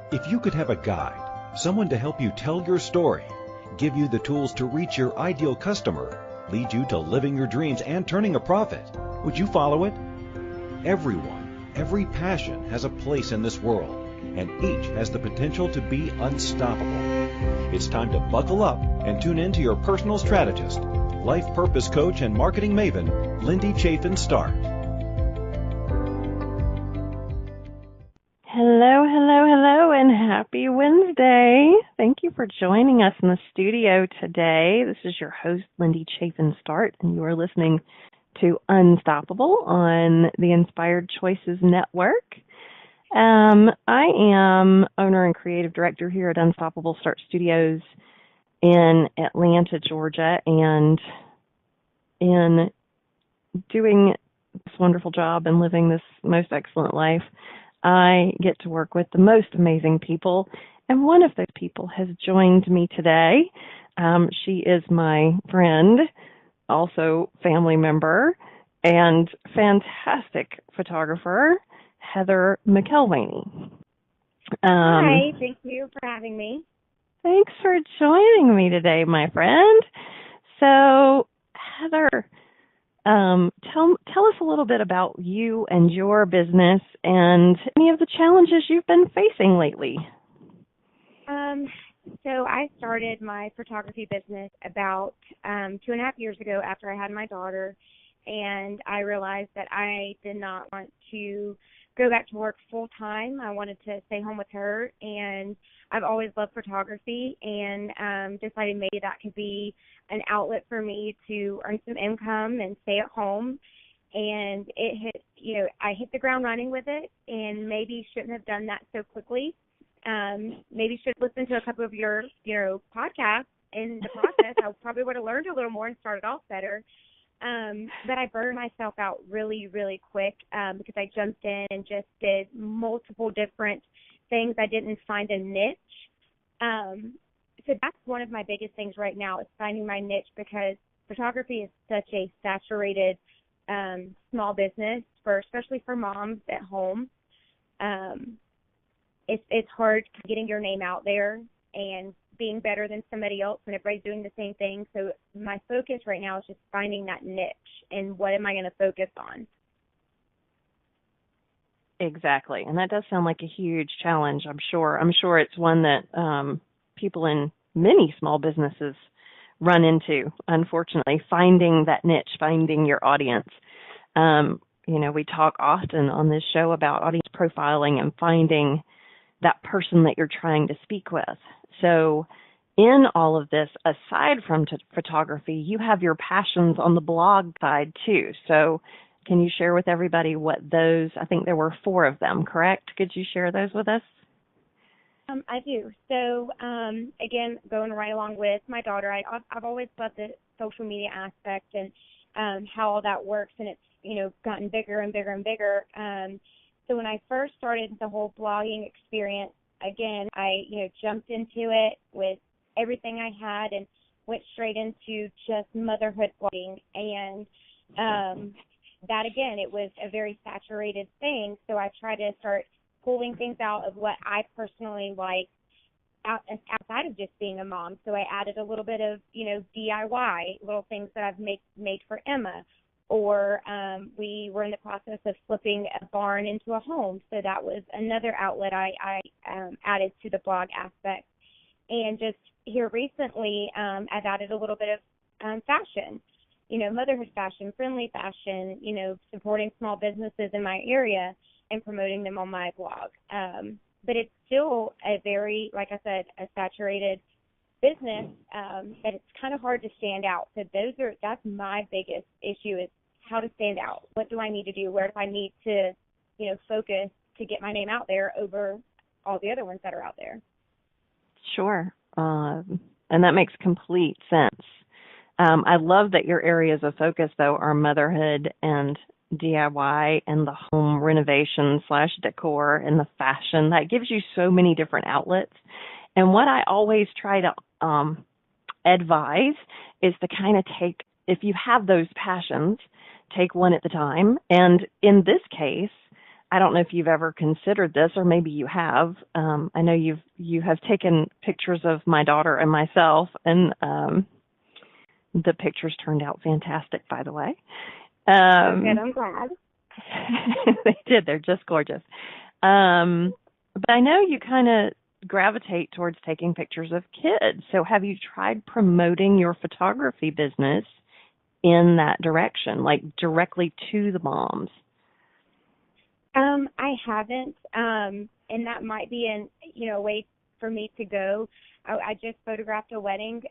If you could have a guide, someone to help you tell your story, give you the tools to reach your ideal customer, lead you to living your dreams and turning a profit, would you follow it? Everyone, every passion has a place in this world, and each has the potential to be unstoppable. It's time to buckle up and tune in to your personal strategist, life purpose coach and marketing maven, Lindy Chaffin Start. Hello, hello, hello, and happy Wednesday. Thank you for joining us in the studio today. This is your host, Lindy Chaffin Start, and you are listening to Unstoppable on the Inspired Choices Network. I am owner and creative director here at Unstoppable Start Studios in Atlanta, Georgia, and in doing this wonderful job and living this most excellent life, I get to work with the most amazing people, and one of those people has joined me today. She is my friend, also family member, and fantastic photographer, Heather McElwaney. Hi, thank you for having me. Thanks for joining me today, my friend. So, Heather, tell us a little bit about you and your business and any of the challenges you've been facing lately. So I started my photography business about 2.5 years ago after I had my daughter, and I realized that I did not want to go back to work full time. I wanted to stay home with her, and I've always loved photography, and decided maybe that could be an outlet for me to earn some income and stay at home. And I hit the ground running with it, and maybe shouldn't have done that so quickly. Maybe should listen to a couple of your, podcasts in the process. I probably would have learned a little more and started off better. But I burned myself out really, really quick because I jumped in and just did multiple different things. I didn't find a niche. So that's one of my biggest things right now is finding my niche, because photography is such a saturated small business, especially for moms at home. It's hard getting your name out there and being better than somebody else when everybody's doing the same thing. So my focus right now is just finding that niche and what am I going to focus on. Exactly. And that does sound like a huge challenge, I'm sure. I'm sure it's one that people in many small businesses run into, unfortunately, finding that niche, finding your audience. We talk often on this show about audience profiling and finding that person that you're trying to speak with. So in all of this, aside from photography, you have your passions on the blog side too. So can you share with everybody what those, I think there were 4 of them, correct? Could you share those with us? I do. So, again, going right along with my daughter, I've always loved the social media aspect and how all that works, and it's, gotten bigger and bigger and bigger. So when I first started the whole blogging experience, again, I, jumped into it with everything I had and went straight into just motherhood blogging. And that, again, it was a very saturated thing. So I tried to start pulling things out of what I personally like outside of just being a mom. So I added a little bit of, DIY, little things that I've made for Emma. Or we were in the process of flipping a barn into a home. So that was another outlet I added to the blog aspect. And just here recently, I've added a little bit of fashion, motherhood fashion, friendly fashion, supporting small businesses in my area and promoting them on my blog. But it's still a very, like I said, a saturated business, that it's kind of hard to stand out. So that's my biggest issue, is how to stand out. What do I need to do? Where do I need to, focus to get my name out there over all the other ones that are out there? Sure. And that makes complete sense. I love that your areas of focus, though, are motherhood and DIY and the home renovation / decor and the fashion. That gives you so many different outlets. And what I always try to advise is to kind of take, if you have those passions, take one at a time. And in this case, I don't know if you've ever considered this, or maybe you have. I know you have taken pictures of my daughter and myself, and the pictures turned out fantastic, by the way. Good, I'm glad. They did. They're just gorgeous. But I know you kind of gravitate towards taking pictures of kids. So have you tried promoting your photography business in that direction, like directly to the moms? I haven't, and that might be a way for me to go. I just photographed a wedding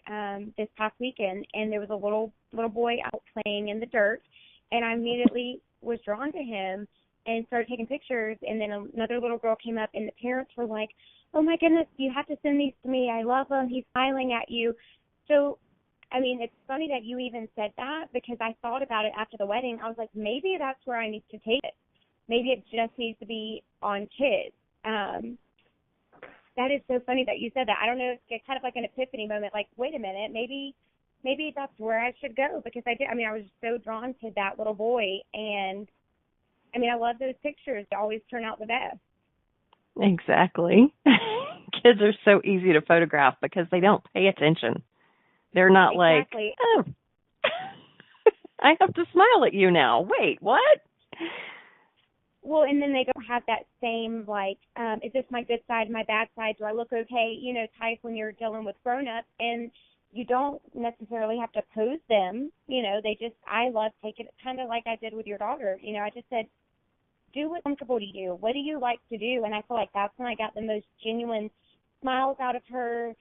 this past weekend, and there was a little boy out playing in the dirt, and I immediately was drawn to him and started taking pictures. And then another little girl came up, and the parents were like, "Oh my goodness, you have to send these to me. I love him. He's smiling at you." So, I mean, it's funny that you even said that, because I thought about it after the wedding. I was like, maybe that's where I need to take it. Maybe it just needs to be on kids. That is so funny that you said that. I don't know, it's kind of like an epiphany moment, like, wait a minute, maybe that's where I should go, because I was so drawn to that little boy, and I mean, I love those pictures. They always turn out the best. Exactly. Kids are so easy to photograph because they don't pay attention. They're not exactly. like, oh, I have to smile at you now. Wait, what? Well, and then they don't have that same, like, is this my good side, my bad side? Do I look okay? Type when you're dealing with grown-ups. And you don't necessarily have to pose them. I love taking it kind of like I did with your daughter. I just said, do what's comfortable to you. What do you like to do? And I feel like that's when I got the most genuine smiles out of her,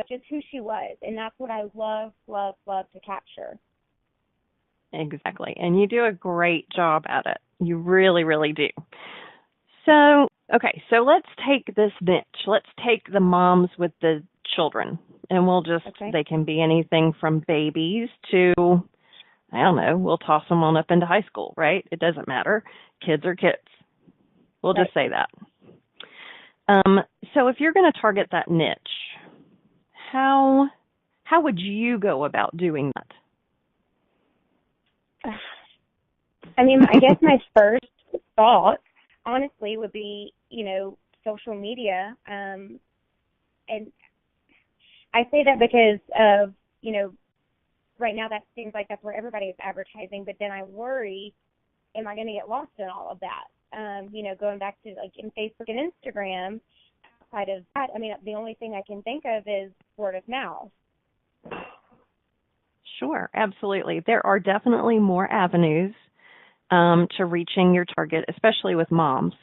just who she was. And that's what I love, love, love to capture. Exactly. And you do a great job at it. You really, really do. So, okay, so let's take this niche. Let's take the moms with the children. And we'll just, They can be anything from babies to, I don't know, we'll toss them on up into high school, right? It doesn't matter. Kids are kids. We'll just say that. So if you're going to target that niche, how would you go about doing that? I mean, I guess my first thought, honestly, would be, social media. And I say that because of, right now that seems like that's where everybody is advertising. But then I worry, am I going to get lost in all of that? Going back to like in Facebook and Instagram, outside of that, I mean, the only thing I can think of is word of mouth. Sure, absolutely. There are definitely more avenues to reaching your target, especially with moms.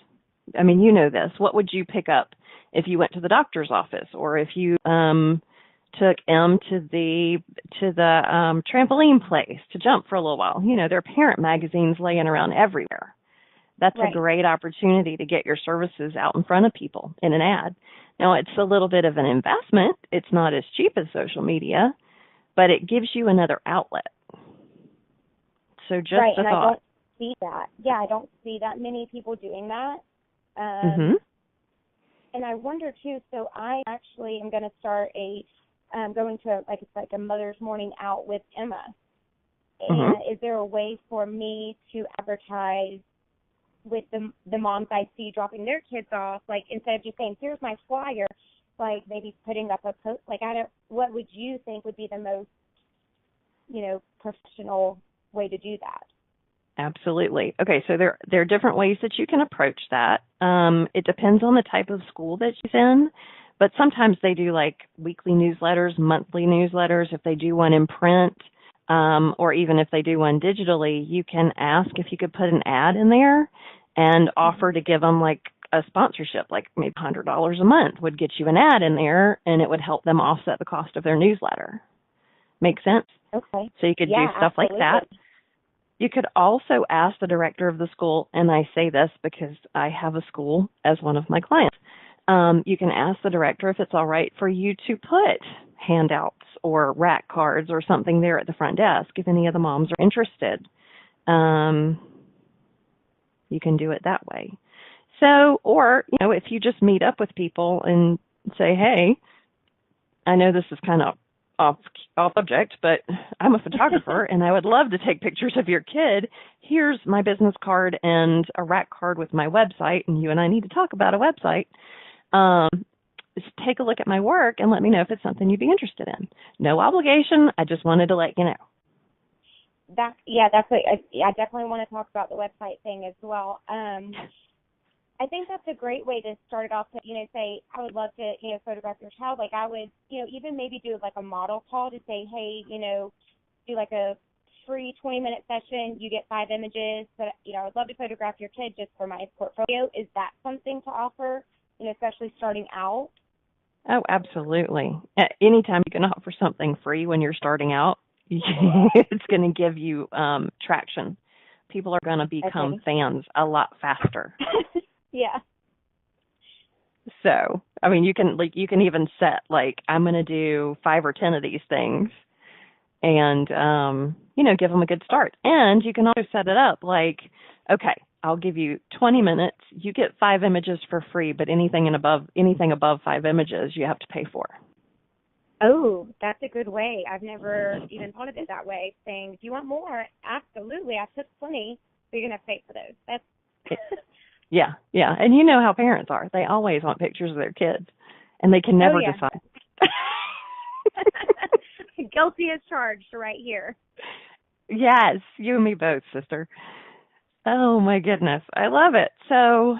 I mean, you know this. What would you pick up if you went to the doctor's office, or if you took M to the trampoline place to jump for a little while? There are parent magazines laying around everywhere. That's a great opportunity to get your services out in front of people in an ad. Now, it's a little bit of an investment. It's not as cheap as social media, but it gives you another outlet. So just a thought. I don't see that. Yeah, I don't see that many people doing that. And I wonder, too, so I actually am going to start going to, it's like a Mother's Morning Out with Emma. And is there a way for me to advertise with the moms I see dropping their kids off, like instead of just saying, here's my flyer, like maybe putting up a post, what would you think would be the most, professional way to do that? Absolutely. Okay, so there are different ways that you can approach that. It depends on the type of school that she's in, but sometimes they do like weekly newsletters, monthly newsletters. If they do one in print, or even if they do one digitally, you can ask if you could put an ad in there and offer to give them like a sponsorship, like maybe $100 a month would get you an ad in there, and it would help them offset the cost of their newsletter. Make sense? Okay. So you could do stuff like that. You could also ask the director of the school, and I say this because I have a school as one of my clients. You can ask the director if it's all right for you to put handouts or rack cards or something there at the front desk if any of the moms are interested. You can do it that way. So, or, if you just meet up with people and say, hey, I know this is kind of off subject, but I'm a photographer and I would love to take pictures of your kid. Here's my business card and a rack card with my website, and you and I need to talk about a website. Just take a look at my work and let me know if it's something you'd be interested in. No obligation. I just wanted to let you know. That's what I definitely want to talk about the website thing as well. I think that's a great way to start it off to, say, I would love to, photograph your child. Like I would, even maybe do like a model call to say, hey, do like a free 20-minute session. You get 5 images, but, I would love to photograph your kid just for my portfolio. Is that something to offer, especially starting out? Oh, absolutely. Anytime you can offer something free when you're starting out, it's going to give you traction. People are going to become fans a lot faster. Yeah. So, I mean, you can even set I'm going to do 5 or 10 of these things, and give them a good start. And you can also set it up okay, I'll give you 20 minutes. You get 5 images for free, but anything above 5 images, you have to pay for. Oh, that's a good way. I've never even thought of it that way. Saying, if you want more, absolutely. I took plenty, but you're going to have to pay for those. That's Yeah. And you know how parents are. They always want pictures of their kids, and they can never decide. Guilty as charged right here. Yes, you and me both, sister. Oh, my goodness. I love it. So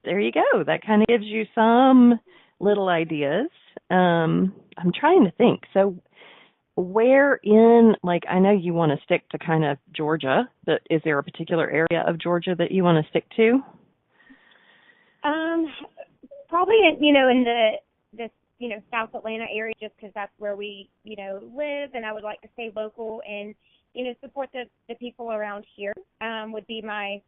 there you go. That kind of gives you some little ideas. I'm trying to think. So where in, I know you want to stick to kind of Georgia, but is there a particular area of Georgia that you want to stick to? Probably, in the South Atlanta area, just because that's where we, live, and I would like to stay local and, support the people around here, would be my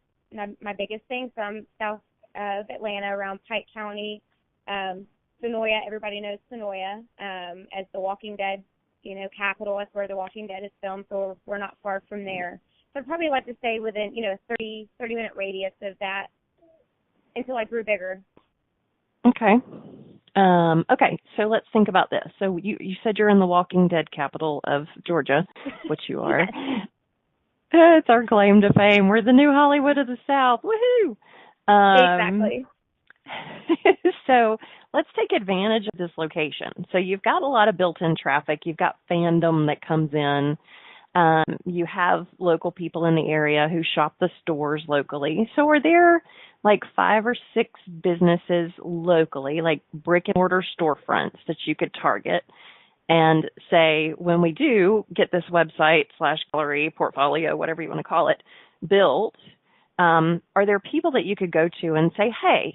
biggest thing. So I'm south of Atlanta, around Pike County, Sonoya. Everybody knows Sonoya as the Walking Dead, capital. That's where The Walking Dead is filmed, so we're not far from there. So I'd probably like to stay within, a 30-minute radius of that until I grew bigger. Okay. Okay, so let's think about this. So you said you're in the Walking Dead capital of Georgia, which you are. Yes. It's our claim to fame. We're the new Hollywood of the South. Woohoo! Exactly. So let's take advantage of this location. So you've got a lot of built-in traffic. You've got fandom that comes in. You have local people in the area who shop the stores locally. So are there 5 or 6 businesses locally, brick and mortar storefronts that you could target and say, when we do get this website / gallery, portfolio, whatever you want to call it, built, are there people that you could go to and say, hey,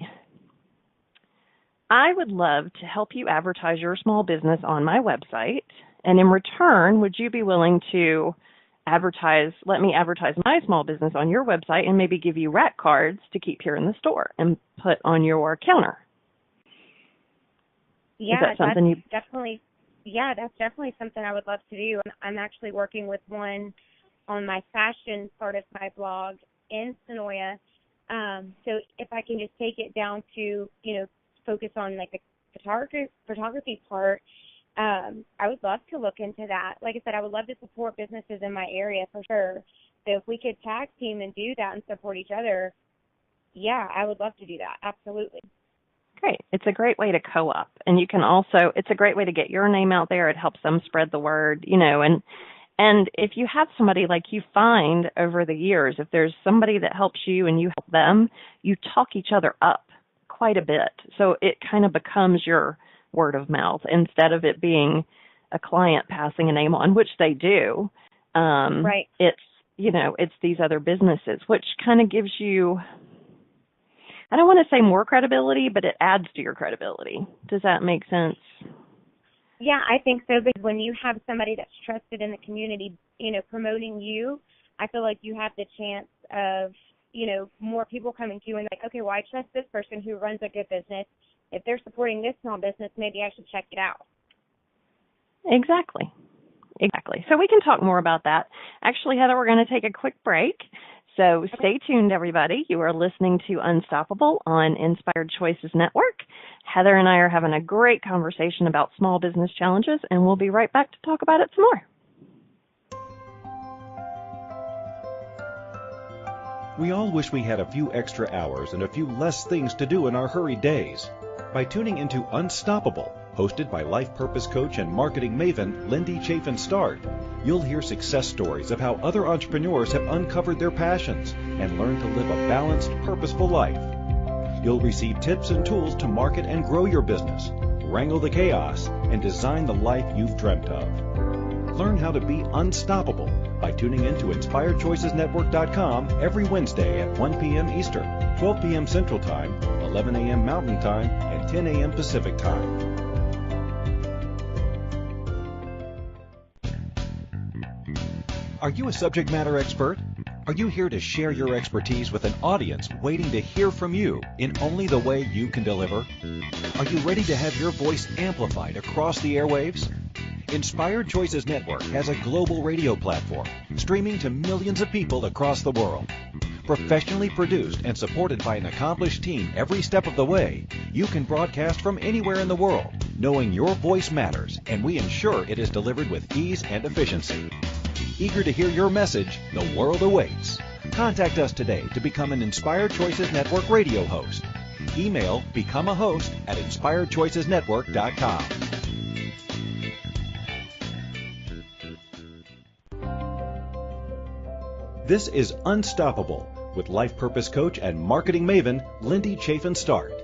I would love to help you advertise your small business on my website, and in return, would you be willing to let me advertise my small business on your website and maybe give you rack cards to keep here in the store and put on your counter? Yeah, is that something that's definitely something I would love to do. I'm actually working with one on my fashion part of my blog in Sonoya. So if I can just take it down to, focus on the photography part, I would love to look into that. Like I said, I would love to support businesses in my area for sure. So if we could tag team and do that and support each other, yeah, I would love to do that. Absolutely. Great. It's a great way to co-op. And you can also, it's a great way to get your name out there. It helps them spread the word, and if you have somebody you find over the years, if there's somebody that helps you and you help them, you talk each other up quite a bit. So it kind of becomes your word of mouth instead of it being a client passing a name on, which they do. Right. It's these other businesses, which kind of gives you, I don't want to say more credibility, but it adds to your credibility. Does that make sense? Yeah, I think so, because when you have somebody that's trusted in the community, promoting you, I feel like you have the chance of, more people coming to you and okay, well, I trust this person who runs a good business. If they're supporting this small business, maybe I should check it out. Exactly. So we can talk more about that. Actually, Heather, we're going to take a quick break. So stay tuned, everybody. You are listening to Unstoppable on Inspired Choices Network. Heather and I are having a great conversation about small business challenges, and we'll be right back to talk about it some more. We all wish we had a few extra hours and a few less things to do in our hurried days. By tuning into Unstoppable, hosted by life purpose coach and marketing maven Lindy Chaffin Start, you'll hear success stories of how other entrepreneurs have uncovered their passions and learned to live a balanced, purposeful life. You'll receive tips and tools to market and grow your business, wrangle the chaos, and design the life you've dreamt of. Learn how to be unstoppable by tuning in to InspiredChoicesNetwork.com every Wednesday at 1 p.m. Eastern, 12 p.m. Central Time, 11 a.m. Mountain Time, and 10 a.m. Pacific Time. Are you a subject matter expert? Are you here to share your expertise with an audience waiting to hear from you in only the way you can deliver? Are you ready to have your voice amplified across the airwaves? Inspired Choices Network has a global radio platform streaming to millions of people across the world. Professionally produced and supported by an accomplished team every step of the way, you can broadcast from anywhere in the world, knowing your voice matters, and we ensure it is delivered with ease and efficiency. Eager to hear your message, the world awaits. Contact us today to become an Inspired Choices Network radio host. Email becomeahost@inspiredchoicesnetwork.com. This is Unstoppable with life purpose coach and marketing maven Lindy Chaffin Start.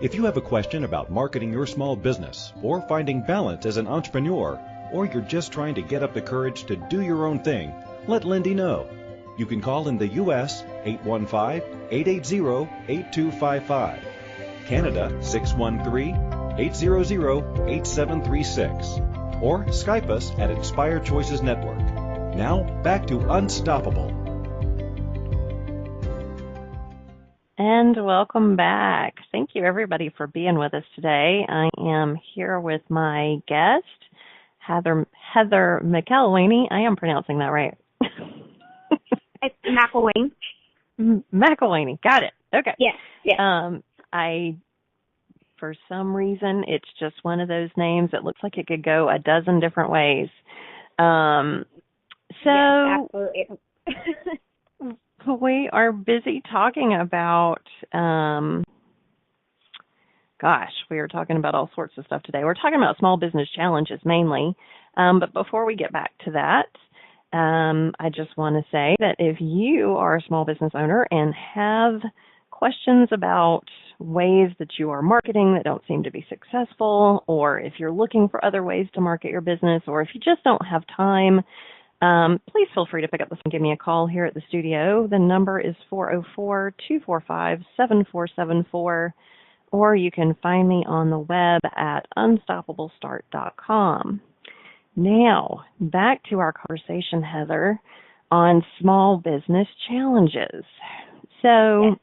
If you have a question about marketing your small business or finding balance as an entrepreneur, or you're just trying to get up the courage to do your own thing, let Lindy know. You can call in the U.S. 815-880-8255, Canada 613-800-8736, or Skype us at Inspired Choices Network. Now, back to Unstoppable. And welcome back. Thank you, everybody, for being with us today. I am here with my guest, Heather McElwaney. I am pronouncing that right. It's McElwaney. McElwaney. Got it. Okay. Yes. For some reason, it's just one of those names that looks like it could go a dozen different ways. Yes, absolutely. We are busy talking about, we are talking about all sorts of stuff today. We're talking about small business challenges mainly. But before we get back to that, I just want to say that if you are a small business owner and have questions about ways that you are marketing that don't seem to be successful, or if you're looking for other ways to market your business, or if you just don't have time, please feel free to pick up the phone and give me a call here at the studio. The number is 404-245-7474, or you can find me on the web at unstoppablestart.com. Now, back to our conversation, Heather, on small business challenges. So, yes.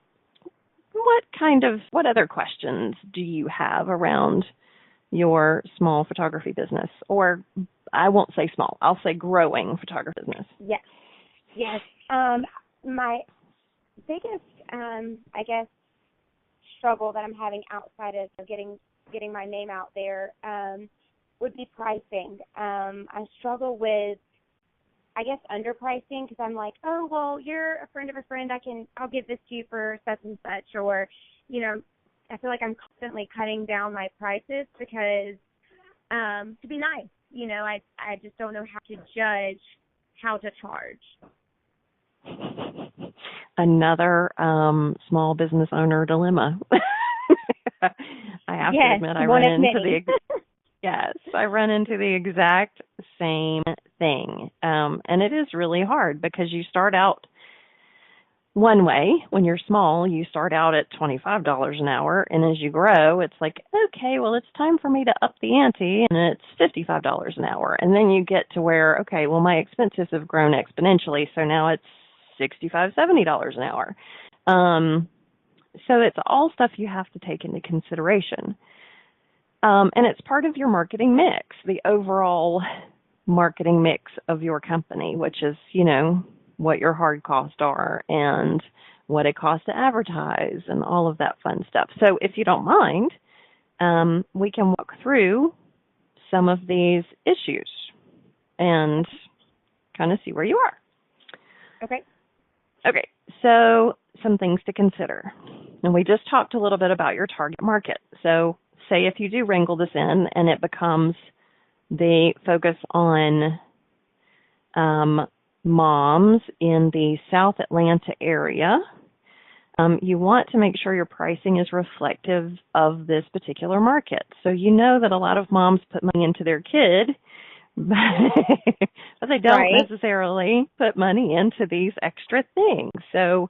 What other questions do you have around your small photography business? Or I won't say small, I'll say growing photography business. Yes. My biggest, struggle that I'm having outside of getting my name out there would be pricing. I struggle with, underpricing, because I'm like, oh, well, you're a friend of a friend. I'll give this to you for such and such, or, I feel like I'm constantly cutting down my prices because to be nice, I just don't know how to judge how to charge. Another small business owner dilemma. I have to admit, I run into the exact same thing. And it is really hard because you start out one way. When you're small, you start out at $25 an hour. And as you grow, it's like, okay, well, it's time for me to up the ante, and it's $55 an hour. And then you get to where, okay, well, my expenses have grown exponentially. So now it's $65, $70 an hour. So it's all stuff you have to take into consideration. And it's part of your marketing mix, the overall marketing mix of your company, which is, what your hard costs are and what it costs to advertise and all of that fun stuff. So if you don't mind, we can walk through some of these issues and kind of see where you are. Okay. Okay, so some things to consider. And we just talked a little bit about your target market. So say if you do wrangle this in and it becomes the focus on moms in the South Atlanta area, you want to make sure your pricing is reflective of this particular market. So you know that a lot of moms put money into their kid, but they don't necessarily put money into these extra things. So,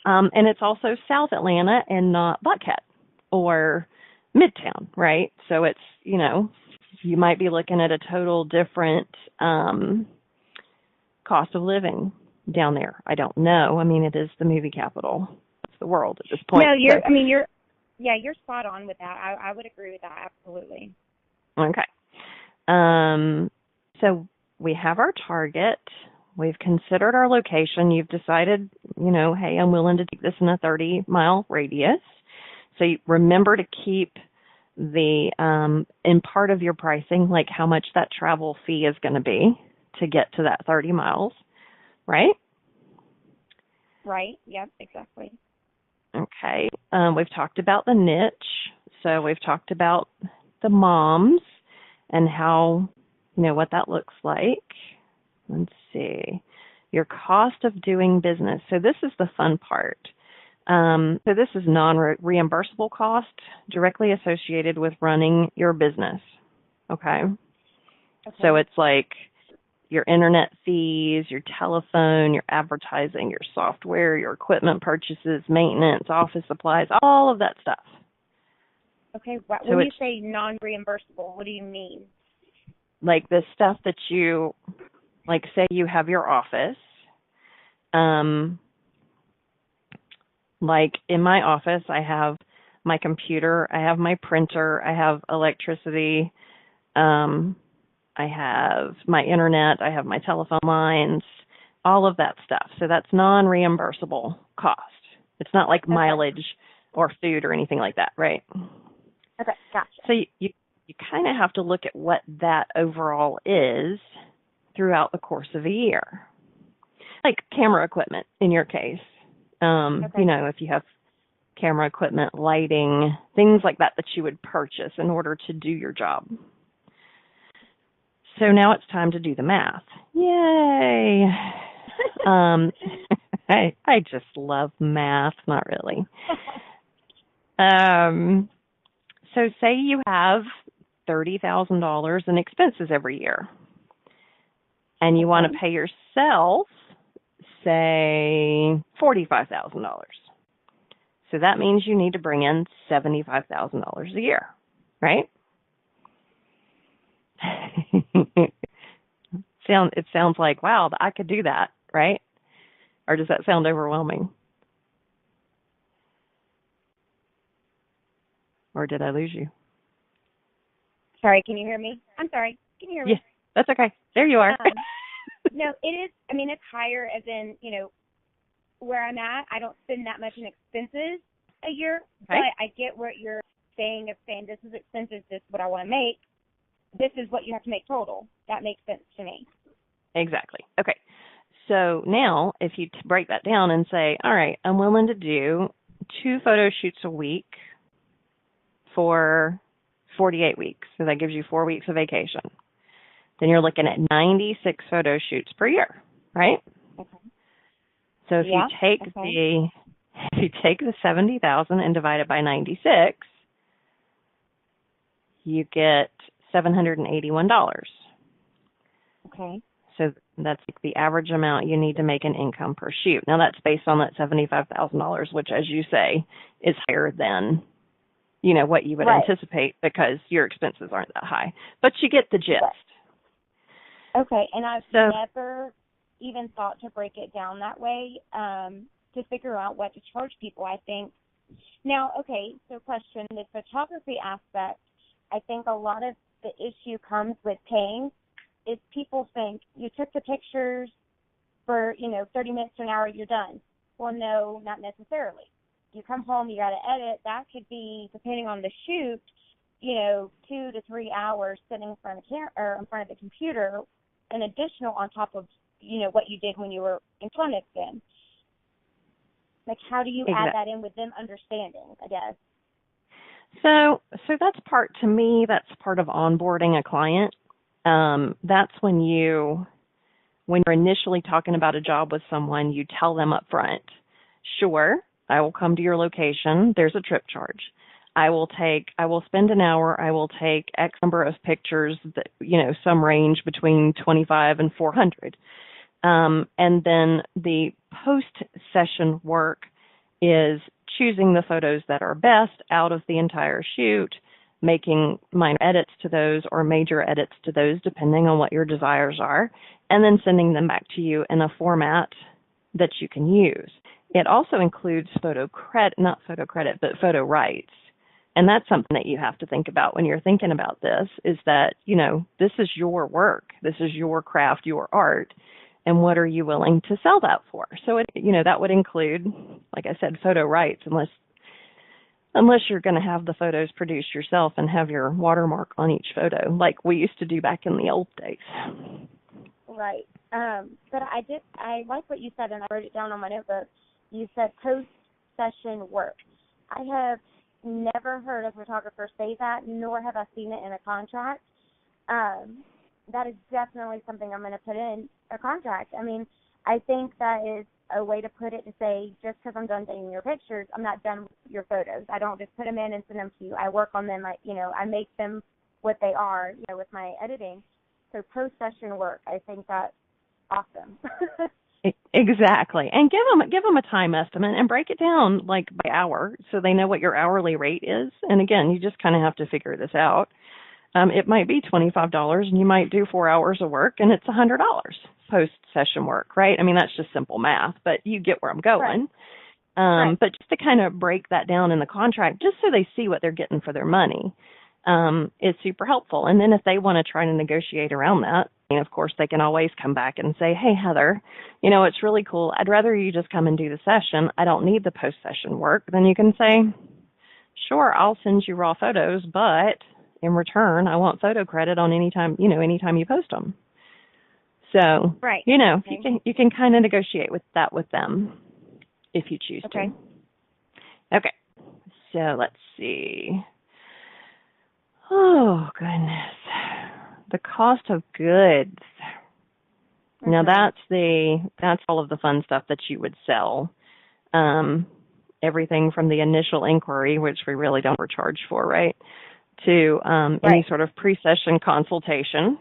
and it's also South Atlanta and not Buckhead or Midtown, right? So it's, you know, you might be looking at a total different cost of living down there. I don't know. I mean, it is the movie capital of the world at this point. No, you're spot on with that. I would agree with that, absolutely. Okay. So we have our target. We've considered our location. You've decided, you know, hey, I'm willing to take this in a 30-mile radius. So you remember to keep the, in part of your pricing, like how much that travel fee is going to be to get to that 30 miles, right? Right. Yep, exactly. Okay. We've talked about the niche. So we've talked about the moms and how, you know, what that looks like. Let's see. Your cost of doing business. So this is the fun part. So this is non-reimbursable cost directly associated with running your business. Okay. So it's like your internet fees, your telephone, your advertising, your software, your equipment purchases, maintenance, office supplies, all of that stuff. Okay. When you say non-reimbursable, what do you mean? Like the stuff that you, like say you have your office. Like in my office, I have my computer, I have my printer, I have electricity, I have my internet, I have my telephone lines, all of that stuff. So that's non-reimbursable cost. It's not like mileage or food or anything like that, right? Okay, gotcha. So you kind of have to look at what that overall is throughout the course of a year. Like camera equipment in your case. You know, if you have camera equipment, lighting, things like that you would purchase in order to do your job. So now it's time to do the math. Yay! I just love math. Not really. So say you have $30,000 in expenses every year, and you want to pay yourself, say, $45,000. So that means you need to bring in $75,000 a year, right? It sounds like, wow, I could do that, right? Or does that sound overwhelming? Or did I lose you? Sorry, can you hear me? I'm sorry. Can you hear me? Yes, that's okay. There you are. No, it is. I mean, it's higher as in, you know, where I'm at, I don't spend that much in expenses a year, but I get what you're saying of saying this is expenses, this is what I want to make. This is what you have to make total. That makes sense to me. Exactly. Okay. So now if you break that down and say, all right, I'm willing to do 2 photo shoots a week for 48 weeks. So that gives you 4 weeks of vacation. Then you're looking at 96 photo shoots per year, right? Okay. So if you take the 70,000 and divide it by 96, you get $781. Okay. So that's the average amount you need to make an income per shoot. Now that's based on that $75,000, which, as you say, is higher than, you know, what you would anticipate because your expenses aren't that high. But you get the gist. Right. Okay, and I've never even thought to break it down that way to figure out what to charge people, I think. Now, okay, so question, the photography aspect, I think a lot of the issue comes with paying is people think you took the pictures for, 30 minutes to an hour, you're done. Well, no, not necessarily. You come home, you got to edit. That could be, depending on the shoot, 2 to 3 hours sitting in front of in front of the computer, an additional on top of, what you did when you were in front of them. Like, how do you add that in with them understanding, I guess? So that's to me, that's part of onboarding a client. That's when you're initially talking about a job with someone, you tell them up front, sure, I will come to your location. There's a trip charge. I will spend an hour. I will take X number of pictures that, some range between 25 and 400. And then the post-session work is choosing the photos that are best out of the entire shoot, making minor edits to those or major edits to those, depending on what your desires are, and then sending them back to you in a format that you can use. It also includes photo rights. And that's something that you have to think about when you're thinking about this, is that, this is your work. This is your craft, your art. And what are you willing to sell that for? So, that would include, like I said, photo rights, unless you're going to have the photos produced yourself and have your watermark on each photo, like we used to do back in the old days. Right. But I like what you said, and I wrote it down on my notebook. You said post-session work. I have never heard a photographer say that, nor have I seen it in a contract. That is definitely something I'm going to put in a contract. I mean, I think that is a way to put it, to say, just because I'm done taking your pictures, I'm not done with your photos. I don't just put them in and send them to you. I work on them. I make them what they are, with my editing. So post-session work, I think that's awesome. Exactly. And give them a time estimate and break it down like by hour so they know what your hourly rate is. And again, you just kind of have to figure this out. It might be $25 and you might do 4 hours of work and it's $100 post-session work, right? I mean, that's just simple math, but you get where I'm going. Right. But just to kind of break that down in the contract, just so they see what they're getting for their money, is super helpful. And then if they want to try to negotiate around that, of course, they can always come back and say, hey, Heather, it's really cool. I'd rather you just come and do the session. I don't need the post-session work. Then you can say, sure, I'll send you raw photos, but in return, I want photo credit on anytime you post them. So, right. You can kind of negotiate with them if you choose to. Okay. So let's see. Oh, goodness. The cost of goods. Mm-hmm. Now that's all of the fun stuff that you would sell. Everything from the initial inquiry, which we really don't charge for, right? To any sort of pre-session consultation,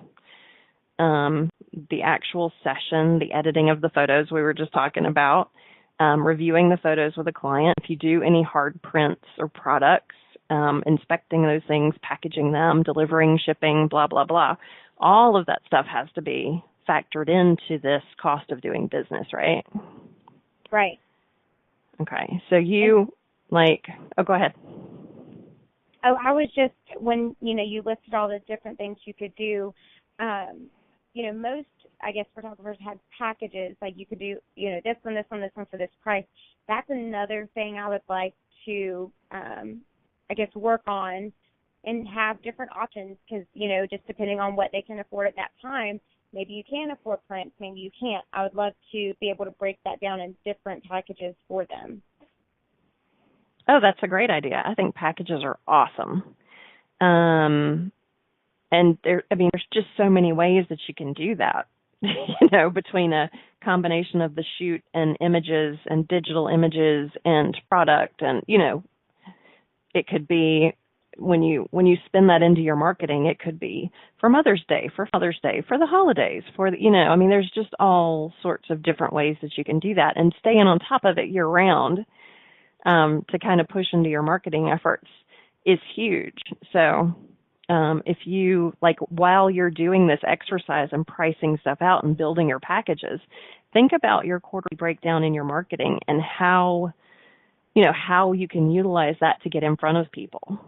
the actual session, the editing of the photos we were just talking about, reviewing the photos with a client. If you do any hard prints or products, inspecting those things, packaging them, delivering, shipping, blah, blah, blah. All of that stuff has to be factored into this cost of doing business, right? Right. Okay. So go ahead. Oh, I was just, when, you listed all the different things you could do, most, I guess, photographers had packages, like you could do, this one for this price. That's another thing I would like to, work on and have different options because, just depending on what they can afford at that time, maybe you can afford prints, maybe you can't. I would love to be able to break that down in different packages for them. Oh, that's a great idea. I think packages are awesome. And there's just so many ways that you can do that, between a combination of the shoot and images and digital images and product. And, it could be when you spin that into your marketing, it could be for Mother's Day, for Father's Day, for the holidays, there's just all sorts of different ways that you can do that and staying on top of it year round. To kind of push into your marketing efforts is huge. So if you, while you're doing this exercise and pricing stuff out and building your packages, think about your quarterly breakdown in your marketing and how you can utilize that to get in front of people.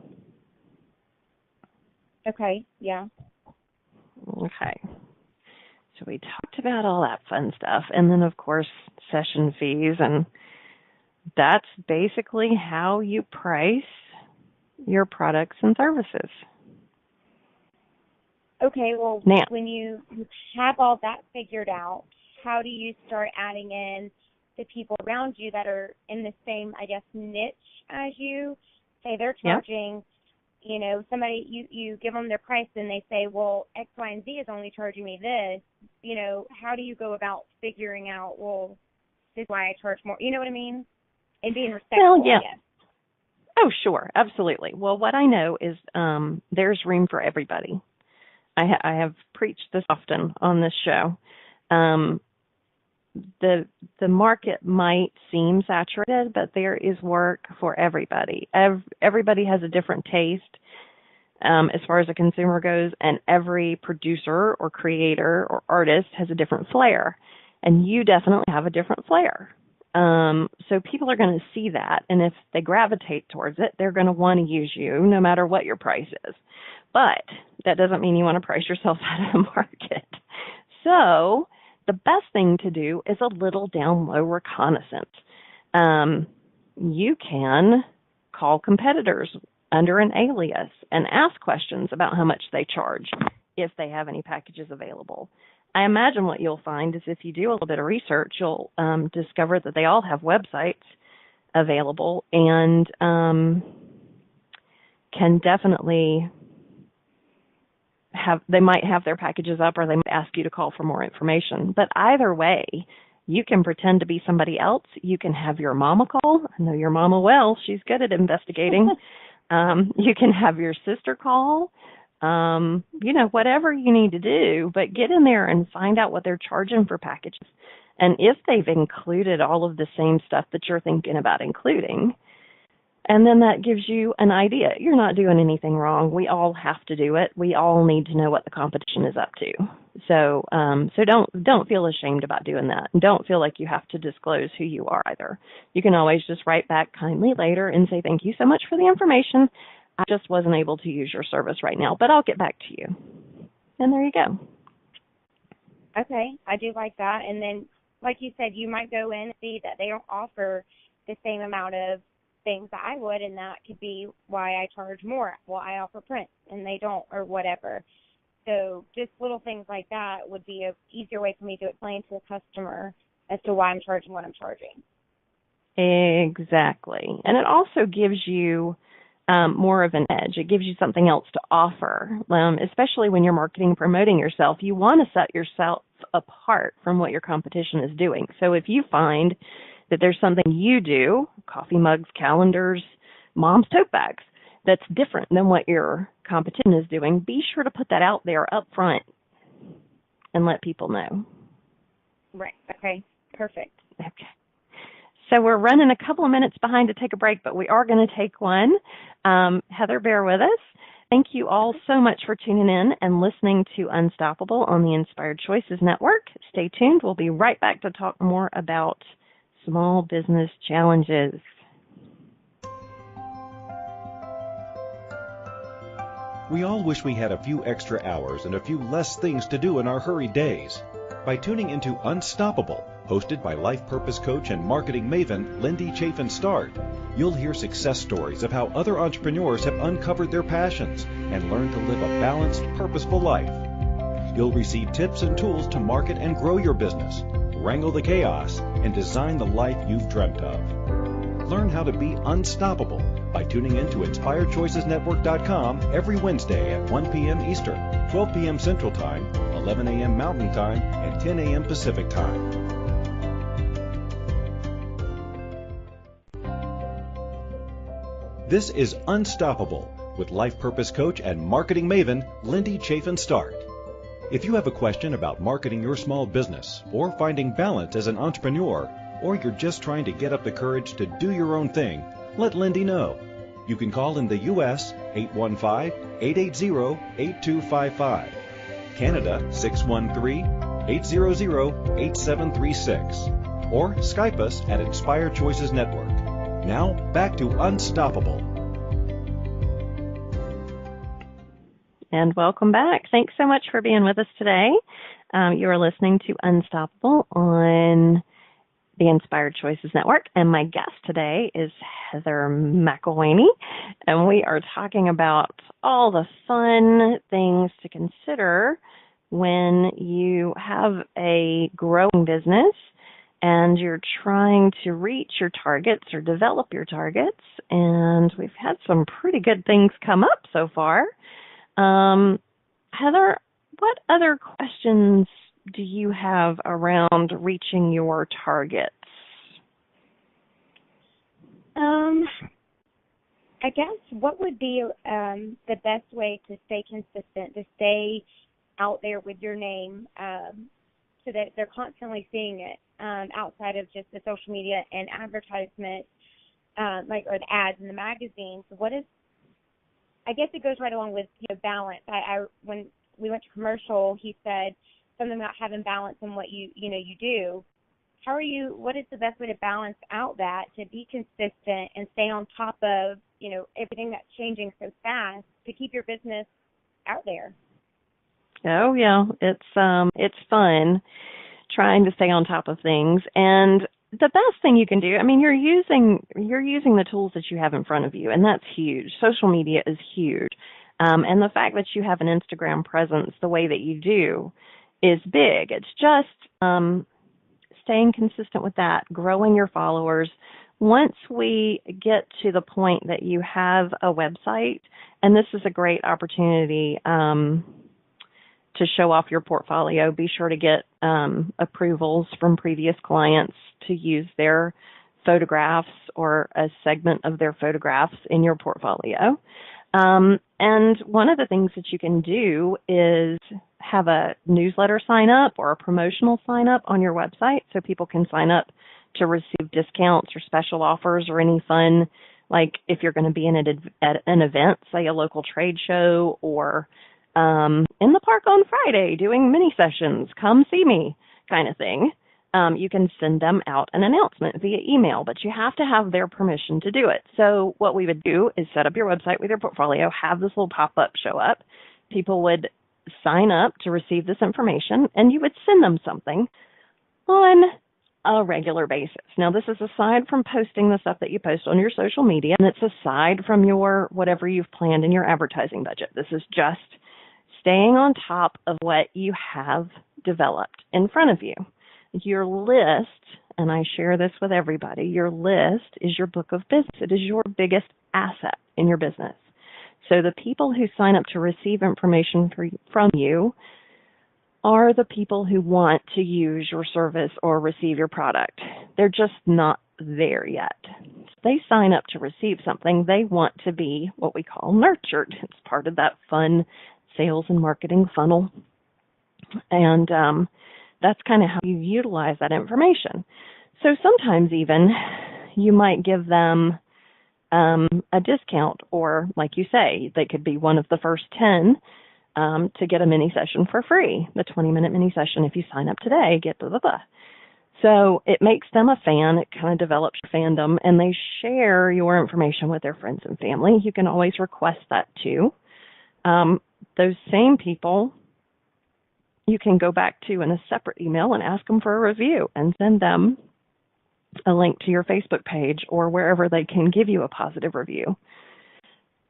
Okay, yeah. Okay. So we talked about all that fun stuff. And then, of course, session fees, and that's basically how you price your products and services. Okay, well, Now, when you have all that figured out, how do you start adding in the people around you that are in the same, I guess, niche as you? Say they're charging, you know, somebody, you give them their price and they say, well, X, Y, and Z is only charging me this. You know, how do you go about figuring out, well, this is why I charge more? You know what I mean? And being respectful, well, yeah. I guess. Oh, sure, absolutely. Well, what I know is there's room for everybody. I have preached this often on this show. The market might seem saturated, but there is work for everybody. Everybody has a different taste as far as a consumer goes, and every producer or creator or artist has a different flair, and you definitely have a different flair. So people are going to see that, and if they gravitate towards it, they're going to want to use you no matter what your price is. But that doesn't mean you want to price yourself out of the market. So the best thing to do is a little down low reconnaissance. You can call competitors under an alias and ask questions about how much they charge if they have any packages available. I imagine what you'll find is if you do a little bit of research, you'll discover that they all have websites available and can definitely they might have their packages up, or they might ask you to call for more information. But either way, you can pretend to be somebody else. You can have your mama call. I know your mama well. She's good at investigating. You can have your sister call. You know, whatever you need to do, but get in there and find out what they're charging for packages. And if they've included all of the same stuff that you're thinking about including, and then that gives you an idea. You're not doing anything wrong. We all have to do it. We all need to know what the competition is up to. So don't feel ashamed about doing that. And don't feel like you have to disclose who you are either. You can always just write back kindly later and say, thank you so much for the information. I just wasn't able to use your service right now, but I'll get back to you. And there you go. Okay, I do like that. And then, like you said, you might go in and see that they don't offer the same amount of things that I would, and that could be why I charge more. Well, I offer print, and they don't, or whatever. So just little things like that would be an easier way for me to explain to a customer as to why I'm charging what I'm charging. Exactly. And it also gives you more of an edge. It gives you something else to offer, especially when you're marketing and promoting yourself. You want to set yourself apart from what your competition is doing. So if you find that there's something you do, coffee mugs, calendars, mom's tote bags, that's different than what your competition is doing, be sure to put that out there up front and let people know. Right. Okay. Perfect. Okay. So we're running a couple of minutes behind to take a break, but we are going to take one. Heather, bear with us. Thank you all so much for tuning in and listening to Unstoppable on the Inspired Choices Network. Stay tuned. We'll be right back to talk more about small business challenges. We all wish we had a few extra hours and a few less things to do in our hurried days. By tuning into Unstoppable, hosted by life purpose coach and marketing maven Lindy Chaffin Start, you'll hear success stories of how other entrepreneurs have uncovered their passions and learned to live a balanced, purposeful life. You'll receive tips and tools to market and grow your business, wrangle the chaos, and design the life you've dreamt of. Learn how to be unstoppable by tuning in to InspiredChoicesNetwork.com every Wednesday at 1 p.m. Eastern, 12 p.m. Central Time, 11 a.m. Mountain Time, and 10 a.m. Pacific Time. This is Unstoppable with life purpose coach and marketing maven Lindy Chaffin Start. If you have a question about marketing your small business or finding balance as an entrepreneur, or you're just trying to get up the courage to do your own thing, let Lindy know. You can call in the U.S. 815-880-8255, Canada 613-800-8736, or Skype us at Inspired Choices Network. Now, back to Unstoppable. And welcome back. Thanks so much for being with us today. You are listening to Unstoppable on the Inspired Choices Network, and my guest today is Heather McElwaney, and we are talking about all the fun things to consider when you have a growing business and you're trying to reach your targets or develop your targets, and we've had some pretty good things come up so far. Heather, what other questions do you have around reaching your targets? I guess what would be the best way to stay consistent, to stay out there with your name so that they're constantly seeing it outside of just the social media and advertisement, or the ads in the magazines? I guess it goes right along with balance. When we went to commercial, he said something about having balance in what you do. What is the best way to balance out that, to be consistent and stay on top of, everything that's changing so fast, to keep your business out there? Oh yeah, it's fun trying to stay on top of things. And the best thing you can do, you're using the tools that you have in front of you, and that's huge. Social media is huge. And the fact that you have an Instagram presence the way that you do is big. It's just staying consistent with that, growing your followers. Once we get to the point that you have a website, and this is a great opportunity to show off your portfolio, be sure to get approvals from previous clients to use their photographs or a segment of their photographs in your portfolio. And one of the things that you can do is have a newsletter sign up or a promotional sign up on your website, so people can sign up to receive discounts or special offers or any fun, like if you're going to be at an event, say a local trade show, or in the park on Friday doing mini sessions, come see me kind of thing. You can send them out an announcement via email, but you have to have their permission to do it. So what we would do is set up your website with your portfolio, have this little pop-up show up. People would sign up to receive this information, and you would send them something on a regular basis. Now, this is aside from posting the stuff that you post on your social media, and it's aside from your whatever you've planned in your advertising budget. This is just staying on top of what you have developed in front of you. Your list, and I share this with everybody, your list is your book of business. It is your biggest asset in your business. So the people who sign up to receive information from you are the people who want to use your service or receive your product. They're just not there yet. They sign up to receive something. They want to be what we call nurtured. It's part of that fun sales and marketing funnel. And that's kind of how you utilize that information. So sometimes even you might give them a discount, or like you say, they could be one of the first 10 to get a mini session for free. The 20-minute mini session, if you sign up today, get blah, blah, blah. So it makes them a fan. It kind of develops your fandom, and they share your information with their friends and family. You can always request that too. Those same people, you can go back to in a separate email and ask them for a review and send them a link to your Facebook page or wherever they can give you a positive review.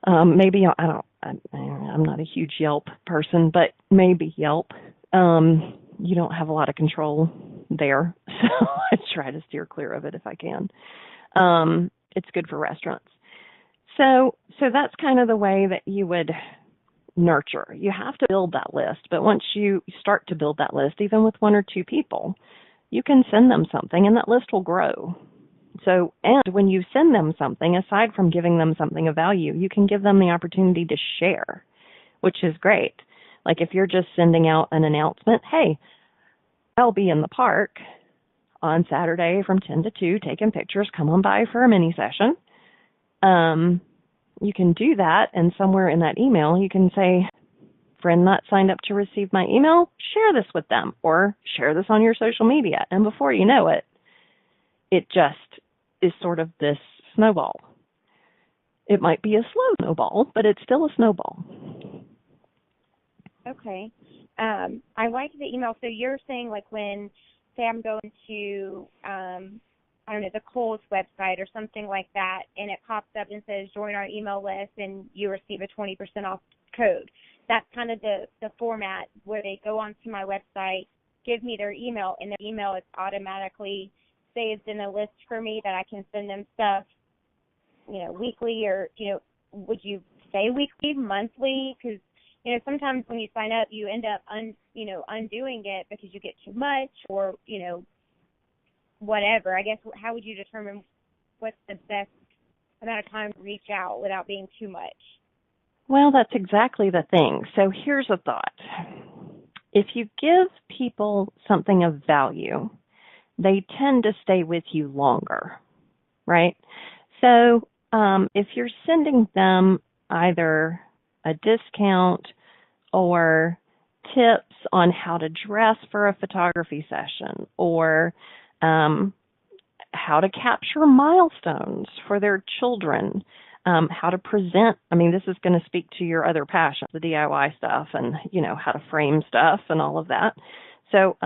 Maybe I'm not a huge Yelp person, but maybe Yelp. You don't have a lot of control there, so I try to steer clear of it if I can. It's good for restaurants. So that's kind of the way that you would nurture. You have to build that list, but once you start to build that list, even with one or two people, you can send them something and that list will grow. So, and when you send them something, aside from giving them something of value, you can give them the opportunity to share, which is great. Like if you're just sending out an announcement, hey, I'll be in the park on Saturday from 10 to 2 taking pictures, come on by for a mini session. You can do that, and somewhere in that email you can say, friend not signed up to receive my email, share this with them, or share this on your social media. And before you know it, it just is sort of this snowball. It might be a slow snowball, but it's still a snowball. Okay. I liked the email. So you're saying like when say I'm going to, I don't know, the Kohl's website or something like that, and it pops up and says join our email list and you receive a 20% off code. That's kind of the format where they go onto my website, give me their email, and their email is automatically saved in a list for me that I can send them stuff, weekly, or, would you say weekly, monthly? Because, sometimes when you sign up, you end up, undoing it because you get too much or, whatever. I guess, how would you determine what's the best amount of time to reach out without being too much? Well, that's exactly the thing. So here's a thought. If you give people something of value, they tend to stay with you longer, right? So if you're sending them either a discount or tips on how to dress for a photography session, or how to capture milestones for their children, how to present. I mean, this is going to speak to your other passions, the DIY stuff and, how to frame stuff and all of that. So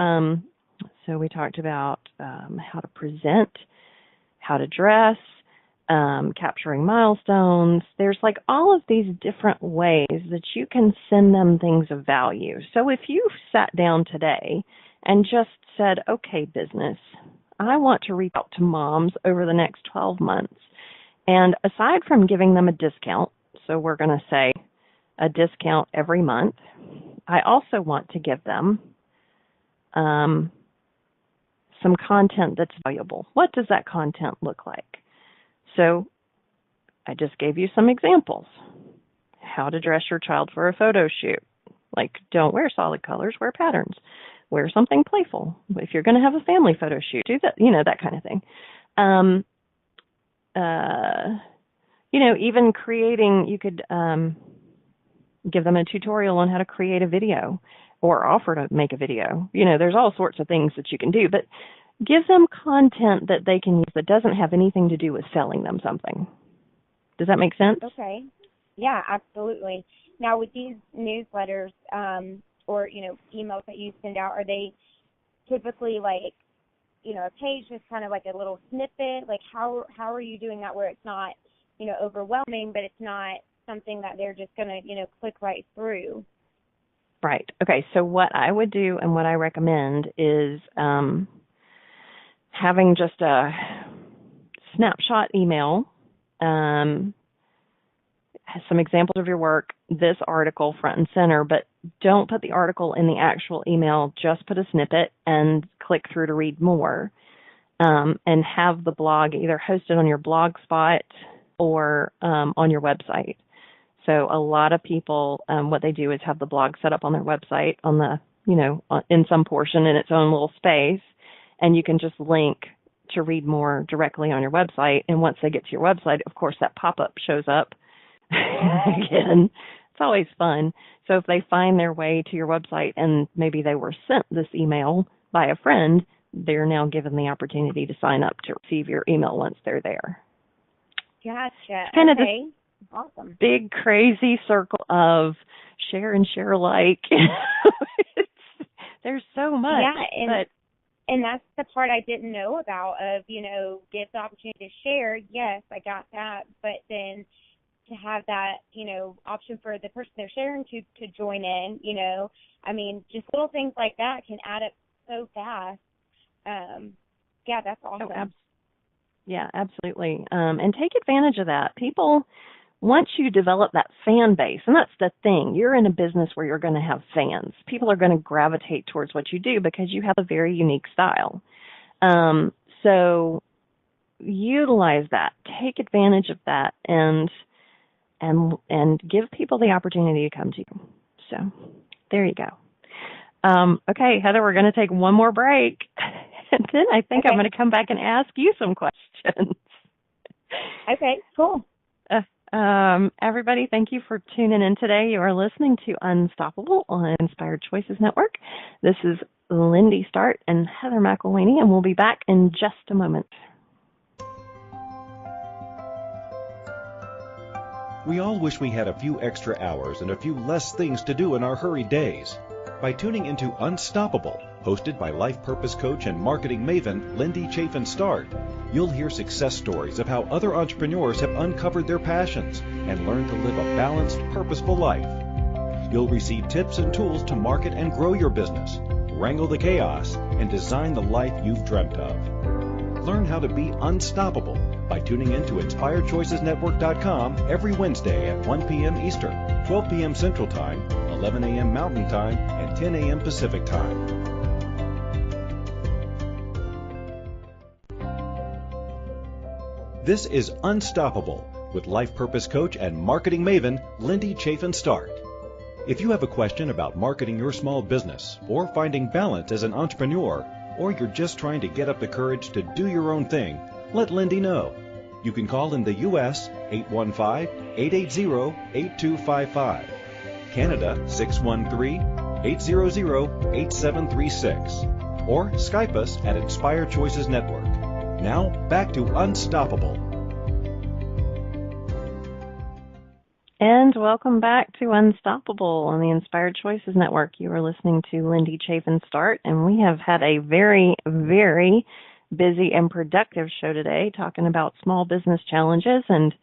we talked about how to present, how to dress, capturing milestones. There's like all of these different ways that you can send them things of value. So if you sat down today and just said, okay, business, I want to reach out to moms over the next 12 months. And aside from giving them a discount, so we're going to say a discount every month, I also want to give them some content that's valuable. What does that content look like? So I just gave you some examples. How to dress your child for a photo shoot. Like, don't wear solid colors, wear patterns. Wear something playful. If you're going to have a family photo shoot, do that, that kind of thing. Even creating, you could give them a tutorial on how to create a video or offer to make a video. There's all sorts of things that you can do, but give them content that they can use that doesn't have anything to do with selling them something. Does that make sense? Okay. Yeah, absolutely. Now, with these newsletters, or, emails that you send out, are they typically like, a page just kind of like a little snippet? Like, how are you doing that where it's not, overwhelming, but it's not something that they're just going to, click right through? Right. Okay. So what I would do and what I recommend is having just a snapshot email, some examples of your work, this article front and center, but don't put the article in the actual email. Just put a snippet and click through to read more, and have the blog either hosted on your blog spot or on your website. So a lot of people, what they do is have the blog set up on their website on the, in some portion in its own little space, and you can just link to read more directly on your website. And once they get to your website, of course, that pop-up shows up again. It's always fun. So if they find their way to your website and maybe they were sent this email by a friend, they're now given the opportunity to sign up to receive your email once they're there. Gotcha. It's kind of this awesome big crazy circle of share and share alike. There's so much. Yeah, and that's the part I didn't know about of, give the opportunity to share. Yes, I got that. But then to have that, option for the person they're sharing to join in, I mean, just little things like that can add up so fast. Yeah, that's awesome. Yeah, absolutely. And take advantage of that. People, once you develop that fan base, and that's the thing, you're in a business where you're going to have fans. People are going to gravitate towards what you do because you have a very unique style. So utilize that. Take advantage of that and give people the opportunity to come to you. So there you go. Okay, Heather, we're going to take one more break. And then I think I'm going to come back and ask you some questions. Okay, cool. Everybody, thank you for tuning in today. You are listening to Unstoppable on Inspired Choices Network. This is Lindy Start and Heather McElwaney, and we'll be back in just a moment. We all wish we had a few extra hours and a few less things to do in our hurried days. By tuning into Unstoppable Hosted by life purpose coach and marketing maven Lindy Chaffin Start, you'll hear success stories of how other entrepreneurs have uncovered their passions and learned to live a balanced, purposeful life. You'll receive tips and tools to market and grow your business, wrangle the chaos, and design the life you've dreamt of. Learn how to be unstoppable by tuning in to InspiredChoicesNetwork.com every Wednesday at 1 p.m. Eastern, 12 p.m. Central Time, 11 a.m. Mountain Time, and 10 a.m. Pacific Time. This is Unstoppable with life purpose coach and marketing maven Lindy Chaffin Start. If you have a question about marketing your small business or finding balance as an entrepreneur, or you're just trying to get up the courage to do your own thing, let Lindy know. You can call in the U.S. 815-880-8255, Canada 613-800-8736, or Skype us at Inspired Choices Network. Now, back to Unstoppable. And welcome back to Unstoppable on the Inspired Choices Network. You are listening to Lindy Chaffin Start, and we have had a very, very busy and productive show today talking about small business challenges and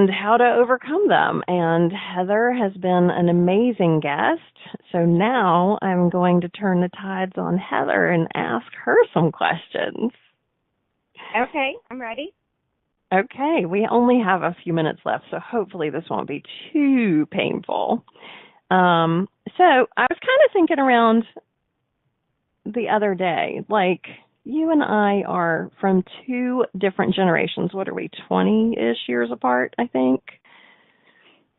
how to overcome them. And Heather has been an amazing guest. So now I'm going to turn the tides on Heather and ask her some questions. Okay, I'm ready. Okay, we only have a few minutes left, so hopefully this won't be too painful. So I was kind of thinking around the other day, like you and I are from two different generations. What are we, 20-ish years apart, I think?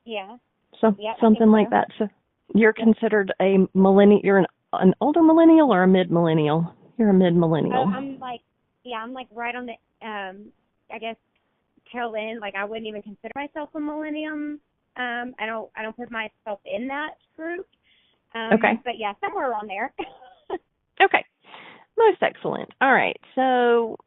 Yeah. Something like that. So you're considered a millennial. You're an older millennial or a mid-millennial? You're a mid-millennial. I'm like right on the, I guess, tail end. Like I wouldn't even consider myself a millennium. I don't put myself in that group. Okay. But yeah, somewhere around there. Okay. Most excellent. All right. So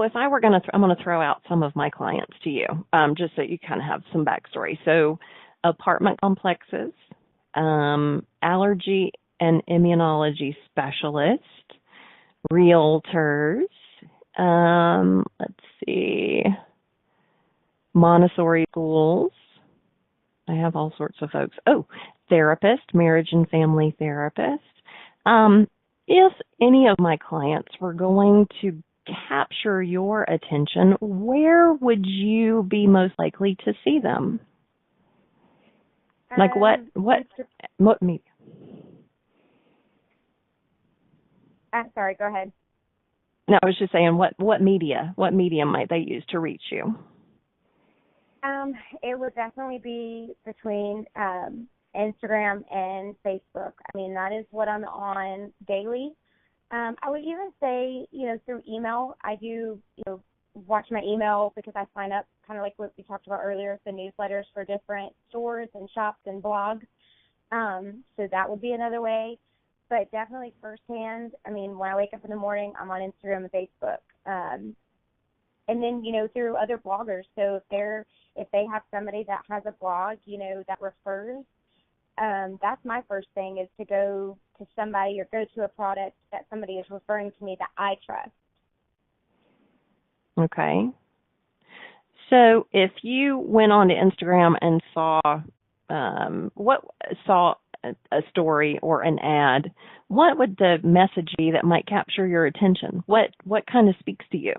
if I were going to, I'm going to throw out some of my clients to you, just so you kind of have some backstory. So apartment complexes, allergy and immunology specialists, realtors, let's see, Montessori schools. I have all sorts of folks. Oh, therapist, marriage and family therapist. If any of my clients were going to capture your attention, where would you be most likely to see them? Like what media? Sorry, go ahead. No, I was just saying, what medium might they use to reach you? It would definitely be between Instagram and Facebook. I mean, that is what I'm on daily. I would even say, through email. I do, watch my email because I sign up, kind of like what we talked about earlier, the newsletters for different stores and shops and blogs. So that would be another way. But definitely firsthand, I mean, when I wake up in the morning, I'm on Instagram and Facebook. And then, through other bloggers. So if they have somebody that has a blog, that refers, that's my first thing, is to go to somebody or go to a product that somebody is referring to me that I trust. Okay. So if you went on to Instagram and saw a story or an ad, what would the message be that might capture your attention? What kind of speaks to you?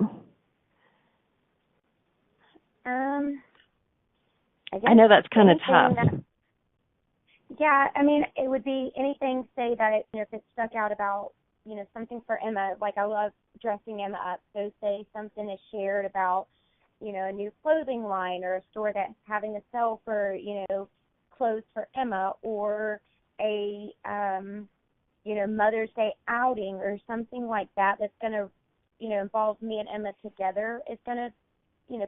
I know that's kind of tough. Yeah, I mean, it would be anything, say that if it stuck out about, something for Emma, like I love dressing Emma up. So say something is shared about, a new clothing line or a store that's having a sale for, clothes for Emma, or a, Mother's Day outing or something like that that's going to, involve me and Emma together. It's going to,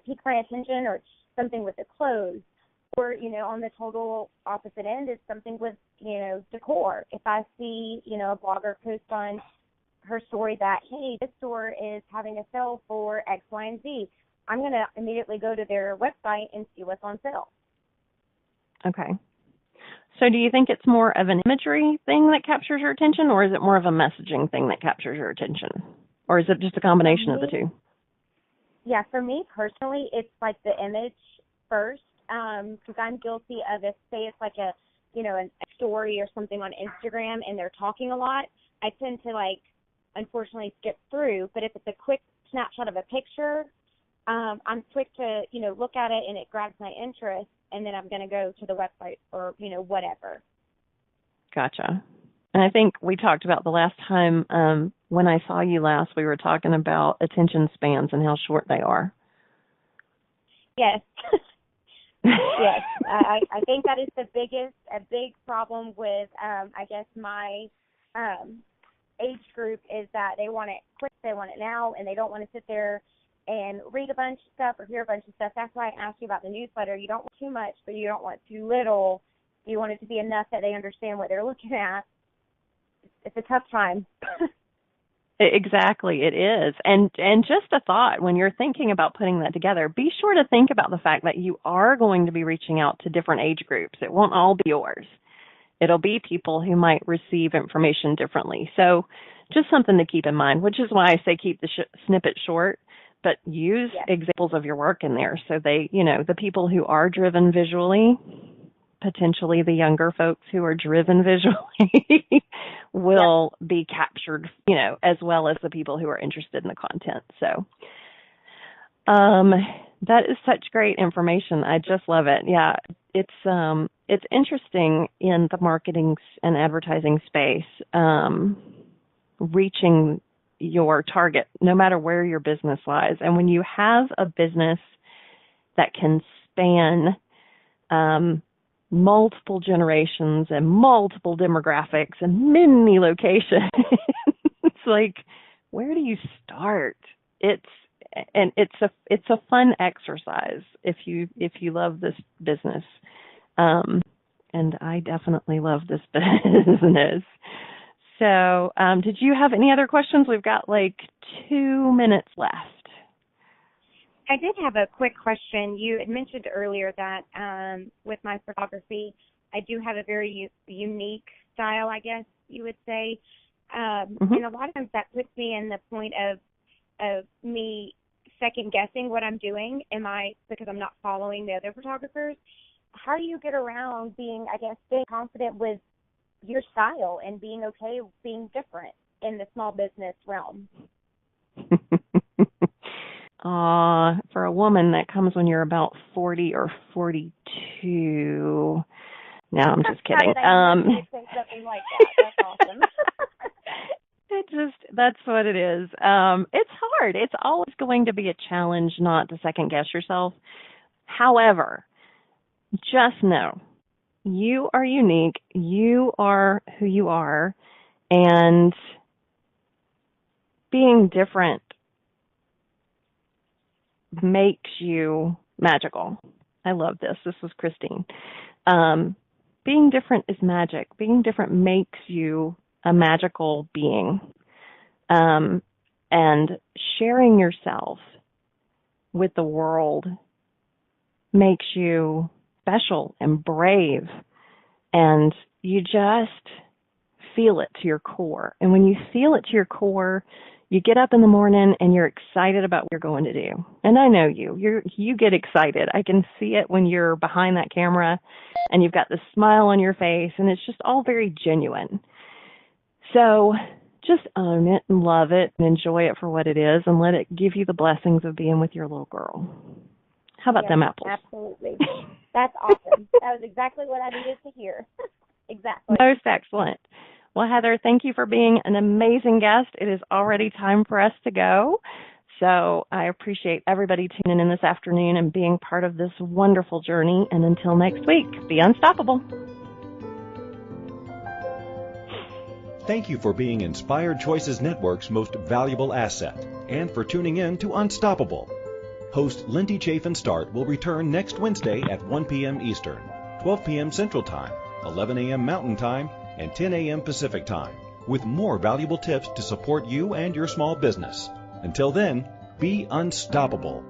pique my attention, or something with the clothes. Or, on the total opposite end is something with, decor. If I see, a blogger post on her story that, hey, this store is having a sale for X, Y, and Z, I'm going to immediately go to their website and see what's on sale. Okay. So do you think it's more of an imagery thing that captures your attention, or is it more of a messaging thing that captures your attention? Or is it just a combination of the two? Yeah, for me personally, it's like the image first, because I'm guilty of it. Say it's like a story or something on Instagram and they're talking a lot, I tend to unfortunately skip through. But if it's a quick snapshot of a picture, I'm quick to, look at it and it grabs my interest, and then I'm going to go to the website or, whatever. Gotcha. And I think we talked about the last time when I saw you last, we were talking about attention spans and how short they are. Yes. Yes. I think that is a big problem with, I guess, my age group is that they want it quick, they want it now, and they don't want to sit there and read a bunch of stuff or hear a bunch of stuff. That's why I asked you about the newsletter. You don't want too much, but you don't want too little. You want it to be enough that they understand what they're looking at. It's a tough time. Exactly, it is. And just a thought, when you're thinking about putting that together, be sure to think about the fact that you are going to be reaching out to different age groups. It won't all be yours. It'll be people who might receive information differently. So just something to keep in mind, which is why I say keep the snippet short, but use examples of your work in there so they, the people who are driven visually, potentially the younger folks who are driven visually will be captured, as well as the people who are interested in the content. So that is such great information. I just love it. Yeah, it's interesting in the marketing and advertising space, reaching your target, no matter where your business lies. And when you have a business that can span multiple generations and multiple demographics and many locations, it's like, where do you start? It's a fun exercise if you love this business. And I definitely love this business. So, did you have any other questions? We've got 2 minutes left. I did have a quick question. You had mentioned earlier that with my photography, I do have a very unique style, I guess you would say. And a lot of times that puts me in the point of me second guessing what I'm doing. Because I'm not following the other photographers. How do you get around being confident with your style and being okay with being different in the small business realm? For a woman, that comes when you're about 40 or 42. No, I'm just kidding. Something like that. That's awesome. That's what it is. It's hard. It's always going to be a challenge not to second guess yourself. However, just know you are unique. You are who you are, and being different makes you magical. I love this. This was Christine. Being different is magic. Being different makes you a magical being. And sharing yourself with the world makes you special and brave. And you just feel it to your core. And when you feel it to your core, you get up in the morning and you're excited about what you're going to do. And I know you get excited. I can see it when you're behind that camera and you've got this smile on your face, and it's just all very genuine. So just own it and love it and enjoy it for what it is, and let it give you the blessings of being with your little girl. How about them apples? Absolutely. That's awesome. That was exactly what I needed to hear. Exactly. Most excellent. Well, Heather, thank you for being an amazing guest. It is already time for us to go. So I appreciate everybody tuning in this afternoon and being part of this wonderful journey. And until next week, be unstoppable. Thank you for being Inspired Choices Network's most valuable asset, and for tuning in to Unstoppable. Host Lindy Chaffin Start will return next Wednesday at 1 p.m. Eastern, 12 p.m. Central Time, 11 a.m. Mountain Time, and 10 a.m. Pacific Time, with more valuable tips to support you and your small business. Until then, be unstoppable.